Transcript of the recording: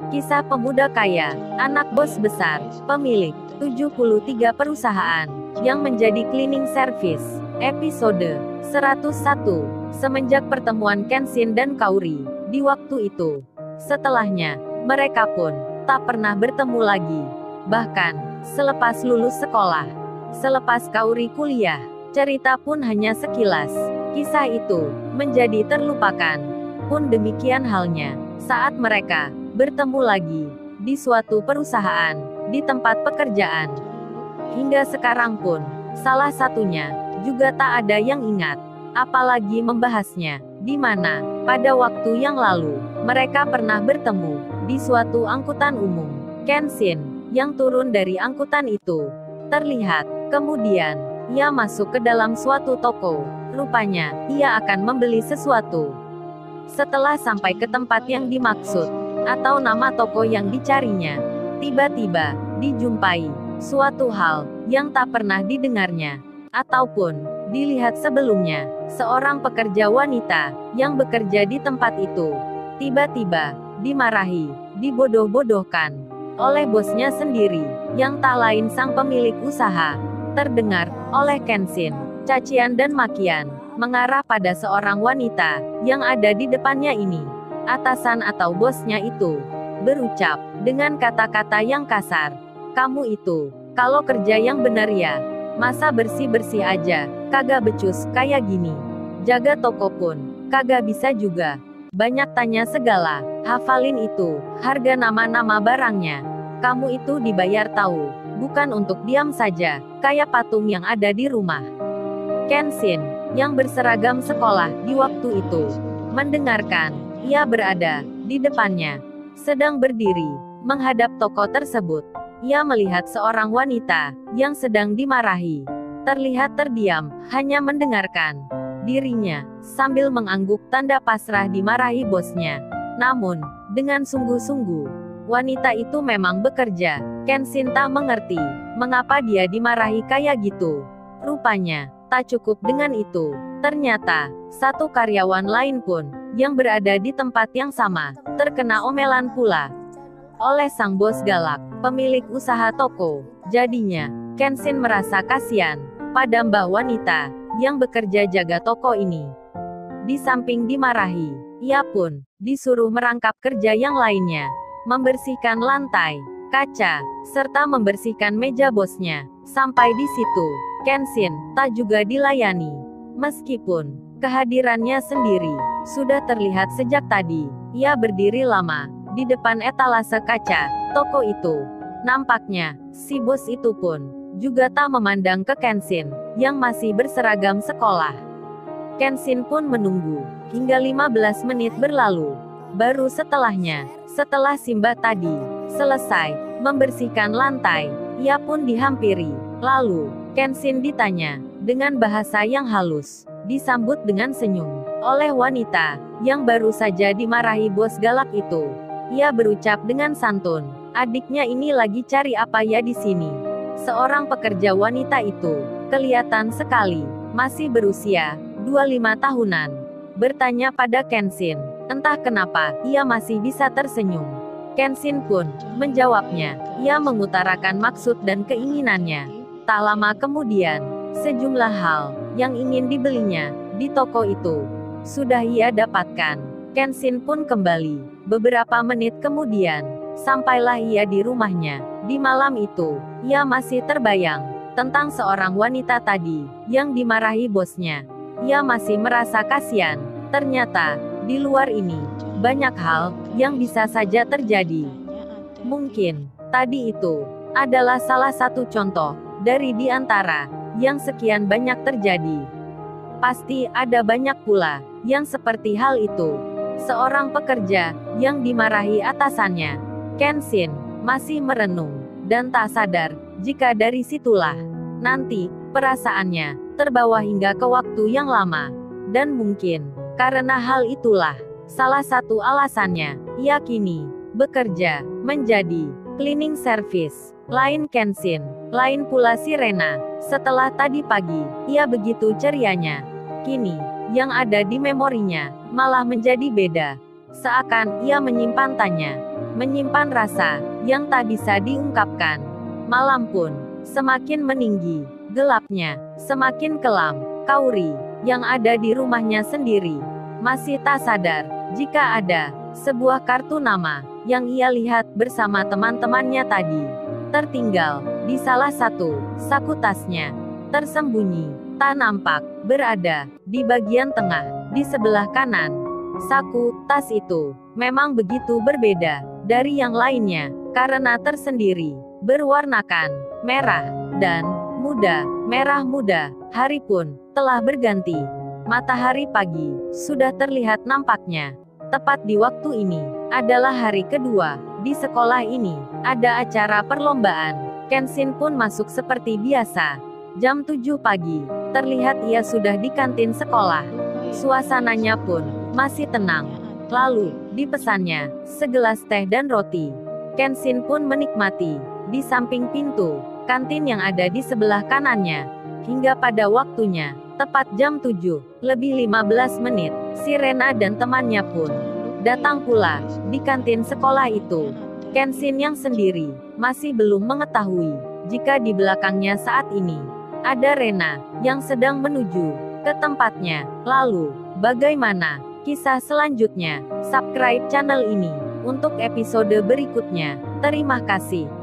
Kisah pemuda kaya, anak bos besar, pemilik 73 perusahaan, yang menjadi cleaning service. Episode 101. Semenjak pertemuan Kenshin dan Kaori, di waktu itu. Setelahnya, mereka pun tak pernah bertemu lagi. Bahkan, selepas lulus sekolah, selepas Kaori kuliah, cerita pun hanya sekilas. Kisah itu menjadi terlupakan. Pun demikian halnya saat mereka bertemu lagi di suatu perusahaan, di tempat pekerjaan. Hingga sekarang pun, salah satunya juga tak ada yang ingat, apalagi membahasnya, di mana pada waktu yang lalu mereka pernah bertemu di suatu angkutan umum. Kenshin yang turun dari angkutan itu terlihat. Kemudian ia masuk ke dalam suatu toko. Rupanya ia akan membeli sesuatu. Setelah sampai ke tempat yang dimaksud, atau nama toko yang dicarinya, tiba-tiba dijumpai suatu hal yang tak pernah didengarnya ataupun dilihat sebelumnya. Seorang pekerja wanita yang bekerja di tempat itu tiba-tiba dimarahi, dibodoh-bodohkan oleh bosnya sendiri, yang tak lain sang pemilik usaha. Terdengar oleh Kenshin cacian dan makian mengarah pada seorang wanita yang ada di depannya ini. Atasan atau bosnya itu berucap dengan kata-kata yang kasar. Kamu itu, kalau kerja yang benar ya, masa bersih-bersih aja, kagak becus kayak gini. Jaga toko pun, kagak bisa juga. Banyak tanya segala, hafalin itu, harga nama-nama barangnya. Kamu itu dibayar tahu, bukan untuk diam saja, kayak patung yang ada di rumah. Kenshin, yang berseragam sekolah di waktu itu, mendengarkan. Ia berada di depannya, sedang berdiri, menghadap toko tersebut. Ia melihat seorang wanita yang sedang dimarahi. Terlihat terdiam, hanya mendengarkan. Dirinya, sambil mengangguk tanda pasrah dimarahi bosnya. Namun, dengan sungguh-sungguh, wanita itu memang bekerja. Kenshin tak mengerti, mengapa dia dimarahi kayak gitu. Rupanya, tak cukup dengan itu. Ternyata, satu karyawan lain pun yang berada di tempat yang sama, terkena omelan pula oleh sang bos galak, pemilik usaha toko. Jadinya, Kenshin merasa kasihan pada mbak wanita yang bekerja jaga toko ini. Di samping dimarahi, ia pun disuruh merangkap kerja yang lainnya, membersihkan lantai, kaca, serta membersihkan meja bosnya. Sampai di situ, Kenshin tak juga dilayani. Meskipun kehadirannya sendiri sudah terlihat sejak tadi, ia berdiri lama di depan etalase kaca toko itu. Nampaknya, si bos itu pun juga tak memandang ke Kenshin yang masih berseragam sekolah. Kenshin pun menunggu hingga 15 menit berlalu. Baru setelahnya, setelah Simba tadi selesai membersihkan lantai, ia pun dihampiri. Lalu, Kenshin ditanya dengan bahasa yang halus, disambut dengan senyum oleh wanita yang baru saja dimarahi bos galak itu. Ia berucap dengan santun, adiknya ini lagi cari apa ya di sini? Seorang pekerja wanita itu kelihatan sekali masih berusia 25 tahunan. Bertanya pada Kenshin, entah kenapa ia masih bisa tersenyum. Kenshin pun menjawabnya. Ia mengutarakan maksud dan keinginannya. Tak lama kemudian, sejumlah hal yang ingin dibelinya di toko itu sudah ia dapatkan. Kenshin pun kembali. Beberapa menit kemudian, sampailah ia di rumahnya. Di malam itu, ia masih terbayang tentang seorang wanita tadi yang dimarahi bosnya. Ia masih merasa kasihan. Ternyata, di luar ini, banyak hal yang bisa saja terjadi. Mungkin tadi itu adalah salah satu contoh dari di antara yang sekian banyak terjadi. Pasti ada banyak pula yang seperti hal itu. Seorang pekerja yang dimarahi atasannya. Kenshin masih merenung dan tak sadar jika dari situlah nanti perasaannya terbawa hingga ke waktu yang lama. Dan mungkin karena hal itulah salah satu alasannya ia kini bekerja menjadi cleaning service. Lain Kenshin, lain pula si Rena. Setelah tadi pagi, ia begitu cerianya. Kini, yang ada di memorinya malah menjadi beda. Seakan ia menyimpan tanya menyimpan rasa yang tak bisa diungkapkan. Malam pun semakin meninggi, gelapnya semakin kelam. Kauri, yang ada di rumahnya sendiri, masih tak sadar jika ada sebuah kartu nama yang ia lihat bersama teman-temannya tadi, tertinggal di salah satu saku tasnya, tersembunyi, tak nampak, berada di bagian tengah, di sebelah kanan. Saku tas itu memang begitu berbeda dari yang lainnya, karena tersendiri, berwarnakan merah dan muda, merah muda. Hari pun telah berganti. Matahari pagi sudah terlihat nampaknya. Tepat di waktu ini adalah hari kedua di sekolah ini. Ada acara perlombaan. Kenshin pun masuk seperti biasa. Jam 7 pagi, terlihat ia sudah di kantin sekolah. Suasananya pun masih tenang. Lalu, dipesannya segelas teh dan roti. Kenshin pun menikmati di samping pintu kantin yang ada di sebelah kanannya. Hingga pada waktunya, tepat jam 7:15, si Rena dan temannya pun datang pula di kantin sekolah itu. Kenshin yang sendiri masih belum mengetahui jika di belakangnya saat ini ada Rena yang sedang menuju ke tempatnya. Lalu, bagaimana kisah selanjutnya? Subscribe channel ini untuk episode berikutnya. Terima kasih.